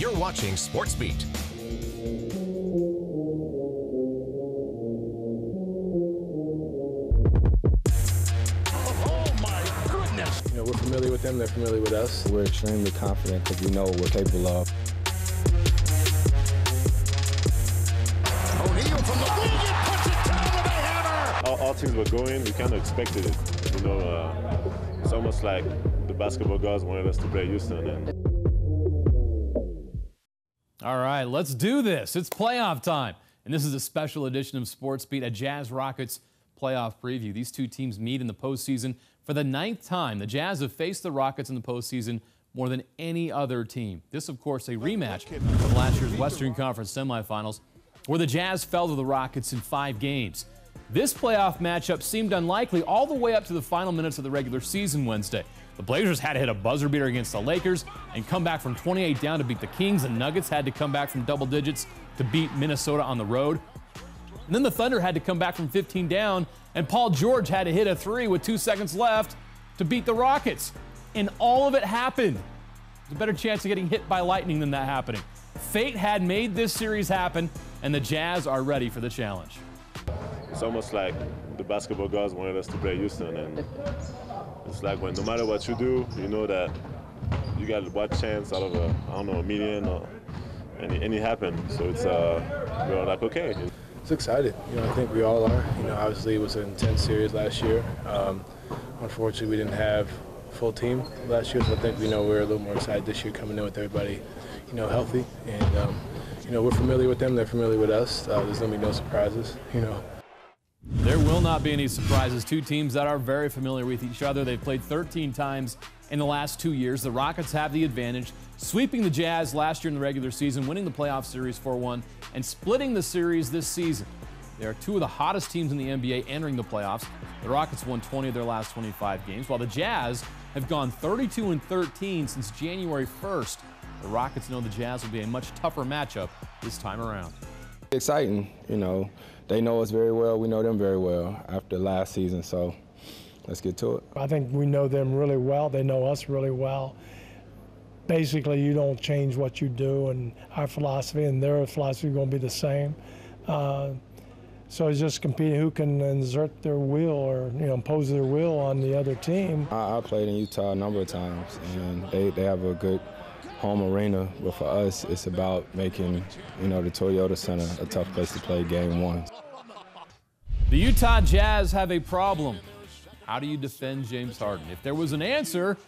You're watching SportsBeat. We're familiar with them, they're familiar with us. We're extremely confident because we know what we're capable of. O'Neal from the wing and puts it down with a hammer! All things were going, we kind of expected it. It's almost like the basketball gods wanted us to play Houston. All right, let's do this. It's playoff time. And this is a special edition of SportsBeat, a Jazz Rockets playoff preview. These two teams meet in the postseason for the 9th time. The Jazz have faced the Rockets in the postseason more than any other team. This, of course, a rematch of last year's Western Conference semifinals, where the Jazz fell to the Rockets in 5 games. This playoff matchup seemed unlikely all the way up to the final minutes of the regular season Wednesday. The Blazers had to hit a buzzer beater against the Lakers and come back from 28 down to beat the Kings. The Nuggets had to come back from double digits to beat Minnesota on the road. And then the Thunder had to come back from 15 down, and Paul George had to hit a 3 with 2 seconds left to beat the Rockets. And all of it happened. There's a better chance of getting hit by lightning than that happening. Fate had made this series happen, and the Jazz are ready for the challenge. It's almost like the basketball gods wanted us to play Houston, and it's like when no matter what you do, you know that you got what chance out of a million, and it happened. So it's we're like, okay. It's excited. I think we all are. Obviously it was an intense series last year. Unfortunately, we didn't have a full team last year, so I think we're a little more excited this year coming in with everybody, healthy. And we're familiar with them. They're familiar with us. There's gonna be no surprises. There will not be any surprises. Two teams that are very familiar with each other. They've played 13 times in the last 2 years. The Rockets have the advantage, sweeping the Jazz last year in the regular season, winning the playoff series 4-1, and splitting the series this season. They are two of the hottest teams in the NBA entering the playoffs. The Rockets won 20 of their last 25 games, while the Jazz have gone 32-13 since January 1st. The Rockets know the Jazz will be a much tougher matchup this time around. Exciting, They know us very well. We know them very well after last season, so let's get to it. I think we know them really well. They know us really well. Basically, you don't change what you do, and our philosophy and their philosophy are going to be the same. So it's just competing who can exert their will or impose their will on the other team. I played in Utah a number of times, and they have a good home arena, but for us, it's about making, the Toyota Center a tough place to play game 1. The Utah Jazz have a problem. How do you defend James Harden? If there was an answer,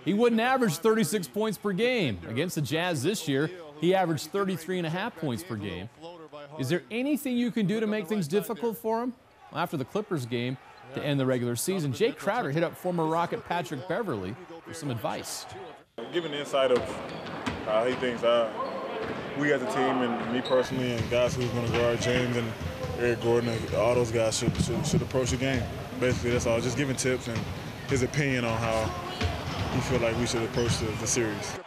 he wouldn't average 36 points per game. Against the Jazz this year, he averaged 33.5 points per game. Is there anything you can do to make things difficult for him? Well, after the Clippers game to end the regular season, Jay Crowder hit up former Rocket Patrick Beverley for some advice. Given the insight of how he thinks we as a team and me personally and guys who's going to guard James and Eric Gordon, and all those guys should approach the game. Basically, that's all. Just giving tips and his opinion on how he feel like we should approach the series.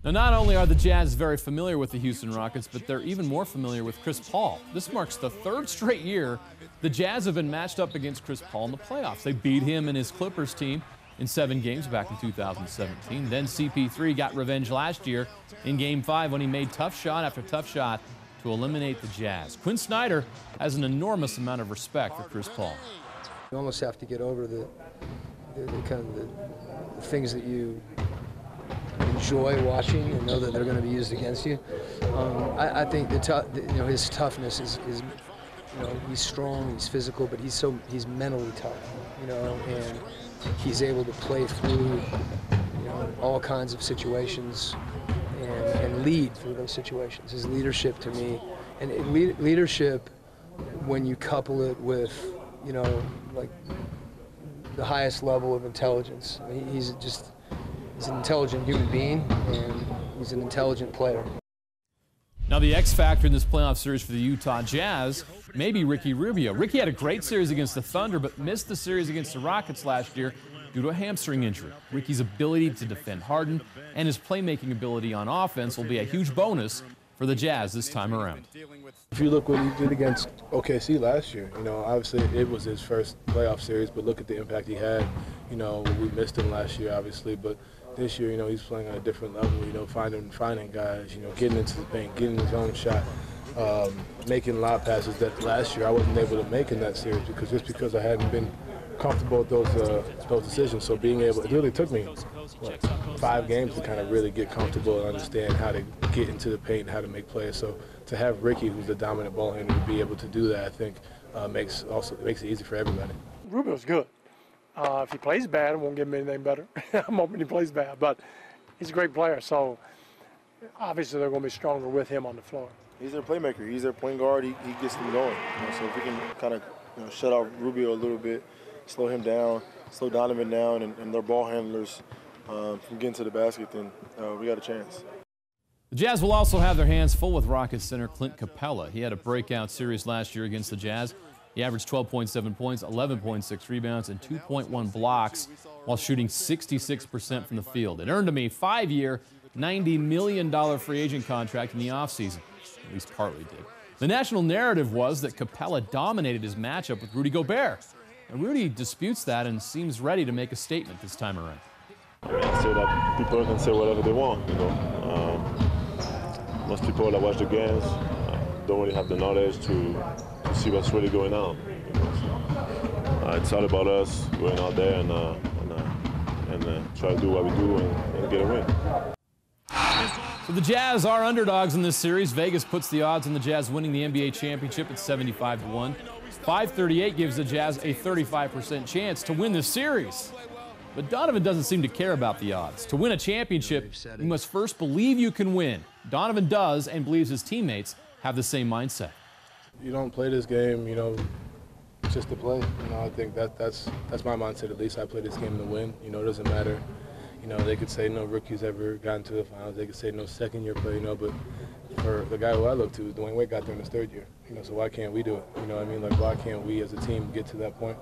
Now, not only are the Jazz very familiar with the Houston Rockets, but they're even more familiar with Chris Paul. This marks the 3rd straight year the Jazz have been matched up against Chris Paul in the playoffs. They beat him and his Clippers team in 7 games back in 2017. Then CP3 got revenge last year in Game 5 when he made tough shot after tough shot to eliminate the Jazz. Quinn Snyder has an enormous amount of respect for Chris Paul. You almost have to get over the things that you enjoy watching and know that they're going to be used against you. I think his toughness is he's strong, he's physical, but he's mentally tough, and he's able to play through all kinds of situations and lead through those situations. His leadership to me, and leadership when you couple it with like the highest level of intelligence. I mean, he's an intelligent human being, and he's an intelligent player. Now, the X factor in this playoff series for the Utah Jazz may be Ricky Rubio. Ricky had a great series against the Thunder, but missed the series against the Rockets last year due to a hamstring injury. Ricky's ability to defend Harden and his playmaking ability on offense will be a huge bonus for the Jazz this time around. If you look what he did against OKC last year, obviously it was his first playoff series, but look at the impact he had. We missed him last year, obviously, but this year, he's playing on a different level, finding guys, getting into the paint, getting his own shot, making lob passes that last year I wasn't able to make in that series because I hadn't been comfortable with those decisions. So being able, it really took me 5 games to kind of really get comfortable and understand how to get into the paint and how to make plays. So to have Ricky, who's the dominant ball handler, to be able to do that, I think makes it easy for everybody. Rubio's good. If he plays bad, it won't give him anything better. I'm hoping he plays bad, but he's a great player. So obviously they're going to be stronger with him on the floor. He's their playmaker. He's their point guard. He gets them going. So if we can kind of shut out Rubio a little bit, slow him down, slow Donovan down, and their ball handlers from getting to the basket, then we got a chance. The Jazz will also have their hands full with Rockets center Clint Capella. He had a breakout series last year against the Jazz. He averaged 12.7 points, 11.6 rebounds, and 2.1 blocks while shooting 66% from the field. It earned him a 5-year, $90 million free agent contract in the offseason. At least partly did. The national narrative was that Capella dominated his matchup with Rudy Gobert. And Rudy disputes that and seems ready to make a statement this time around. So that people can say whatever they want, Most people that watch the games don't really have the knowledge to see what's really going on. It's all about us going out there and try to do what we do and get a win. So the Jazz are underdogs in this series. Vegas puts the odds on the Jazz winning the NBA championship at 75-1. 538 gives the Jazz a 35% chance to win this series. But Donovan doesn't seem to care about the odds. To win a championship, you must first believe you can win. Donovan does and believes his teammates have the same mindset. You don't play this game, just to play. I think that's my mindset. At least I play this game to win. It doesn't matter. They could say no rookie's ever gotten to the finals. They could say no second-year play, but for the guy who I look to, Dwayne Wade got there in his 3rd year. So why can't we do it? Why can't we as a team get to that point?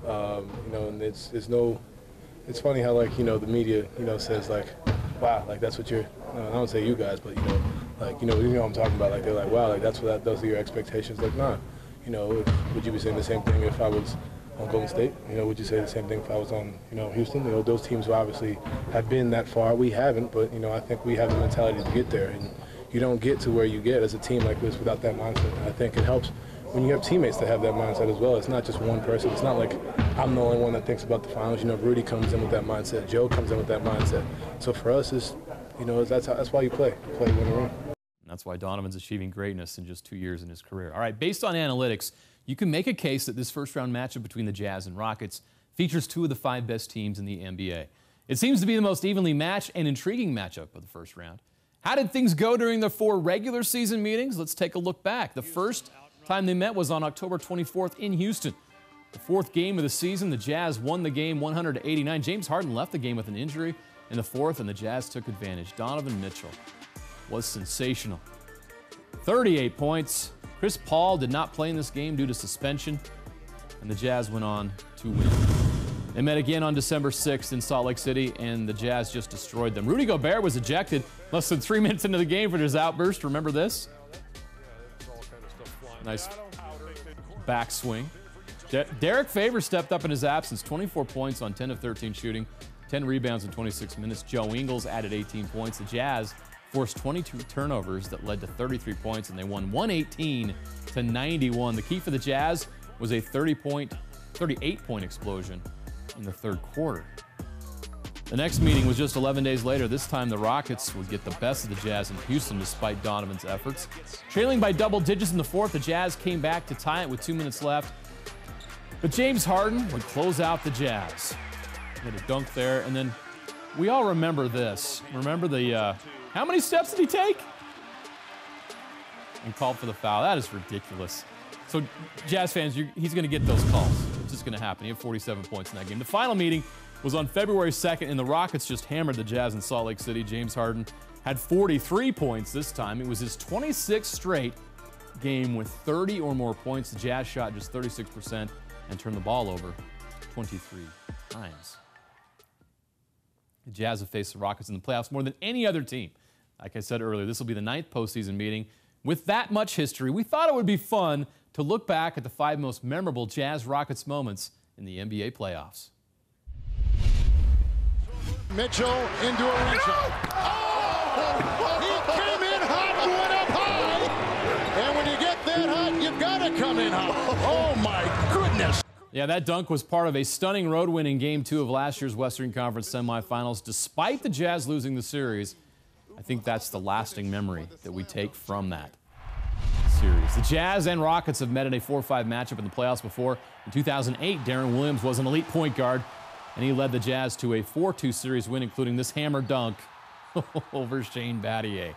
And it's funny how the media, says wow, that's what you're. I don't say you guys, but what I'm talking about. They're like, wow, those are your expectations. Nah, would you be saying the same thing if I was on Golden State? Would you say the same thing if I was on, Houston? Those teams who obviously have been that far. We haven't, but I think we have the mentality to get there. And you don't get to where you get as a team like this without that mindset. And I think it helps when you have teammates that have that mindset as well. It's not just one person. It's not like I'm the only one that thinks about the finals. Rudy comes in with that mindset. Joe comes in with that mindset. So for us, that's why you play. You play win or win. That's why Donovan's achieving greatness in just 2 years in his career. All right, based on analytics, you can make a case that this first-round matchup between the Jazz and Rockets features 2 of the 5 best teams in the NBA. It seems to be the most evenly matched and intriguing matchup of the first round. How did things go during the 4 regular season meetings? Let's take a look back. The first time they met was on October 24th in Houston. The 4th game of the season, the Jazz won the game 100-89. James Harden left the game with an injury in the 4th, and the Jazz took advantage. Donovan Mitchell was sensational. 38 points. Chris Paul did not play in this game due to suspension, and the Jazz went on to win. They met again on December 6th in Salt Lake City, and the Jazz just destroyed them. Rudy Gobert was ejected less than 3 minutes into the game for his outburst. Remember this? Nice backswing. Derek Favors stepped up in his absence. 24 points on 10 of 13 shooting, 10 rebounds in 26 minutes. Joe Ingles added 18 points. The Jazz forced 22 turnovers that led to 33 points, and they won 118-91. The key for the Jazz was a 38-point explosion in the 3rd quarter. The next meeting was just 11 days later. This time the Rockets would get the best of the Jazz in Houston despite Donovan's efforts. Trailing by double digits in the 4th, the Jazz came back to tie it with 2 minutes left. But James Harden would close out the Jazz. He had a dunk there, and then we all remember this. Remember the, how many steps did he take? And called for the foul. That is ridiculous. So Jazz fans, he's going to get those calls. It's just going to happen. He had 47 points in that game. The final meeting was on February 2nd, and the Rockets just hammered the Jazz in Salt Lake City. James Harden had 43 points this time. It was his 26th straight game with 30 or more points. The Jazz shot just 36% and turned the ball over 23 times. The Jazz have faced the Rockets in the playoffs more than any other team Like I said earlier, this will be the 9th postseason meeting. With that much history, we thought it would be fun to look back at the 5 most memorable Jazz Rockets moments in the NBA playoffs. Mitchell into a reach. Oh! He came in hot and went up high. And when you get that hot, you've got to come in hot. Oh, my goodness. Yeah, that dunk was part of a stunning road win in Game 2 of last year's Western Conference semifinals. Despite the Jazz losing the series, I think that's the lasting memory that we take from that series. The Jazz and Rockets have met in a 4-5 matchup in the playoffs before. In 2008, Darren Williams was an elite point guard, and he led the Jazz to a 4-2 series win, including this hammer dunk over Shane Battier.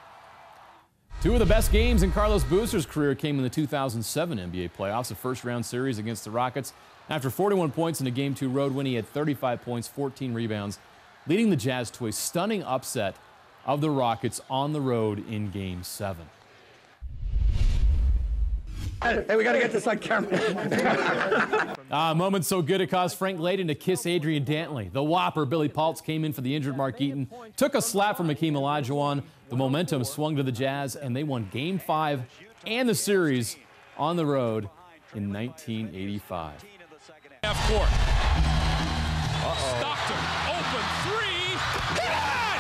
2 of the best games in Carlos Booster's career came in the 2007 NBA playoffs, a first-round series against the Rockets. After 41 points in a Game 2 road win, he had 35 points, 14 rebounds, leading the Jazz to a stunning upset of the Rockets on the road in Game 7. Hey, we got to get this on camera. A moment so good it caused Frank Layden to kiss Adrian Dantley. The Whopper, Billy Paltz, came in for the injured Mark Eaton, took a slap from Hakeem Olajuwon. The momentum swung to the Jazz, and they won Game 5 and the series on the road in 1985. Half court. Stockton, open three. Hit!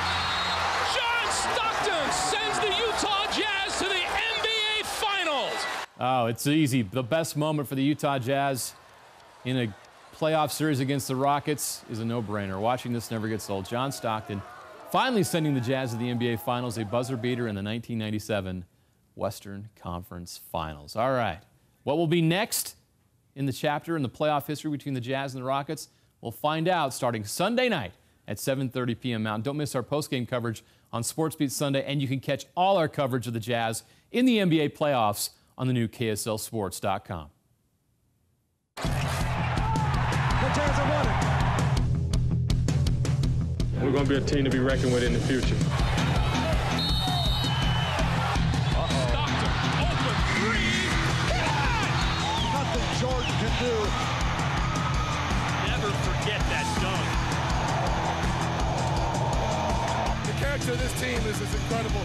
John Stockton sends the Utah Jazz to the NBA Finals. Oh, it's easy. The best moment for the Utah Jazz in a playoff series against the Rockets is a no-brainer. Watching this never gets old. John Stockton finally sending the Jazz to the NBA Finals, a buzzer beater in the 1997 Western Conference Finals. All right, what will be next in the chapter in the playoff history between the Jazz and the Rockets? We'll find out starting Sunday night at 7:30 p.m. Mountain. Don't miss our postgame coverage on SportsBeat Sunday, and you can catch all our coverage of the Jazz in the NBA playoffs on the new KSLSports.com. The Jazz are winning. We're going to be a team to be reckoned with in the future. Stockton, open three. Nothing Jordan can do. Never forget that dunk. The character of this team is incredible.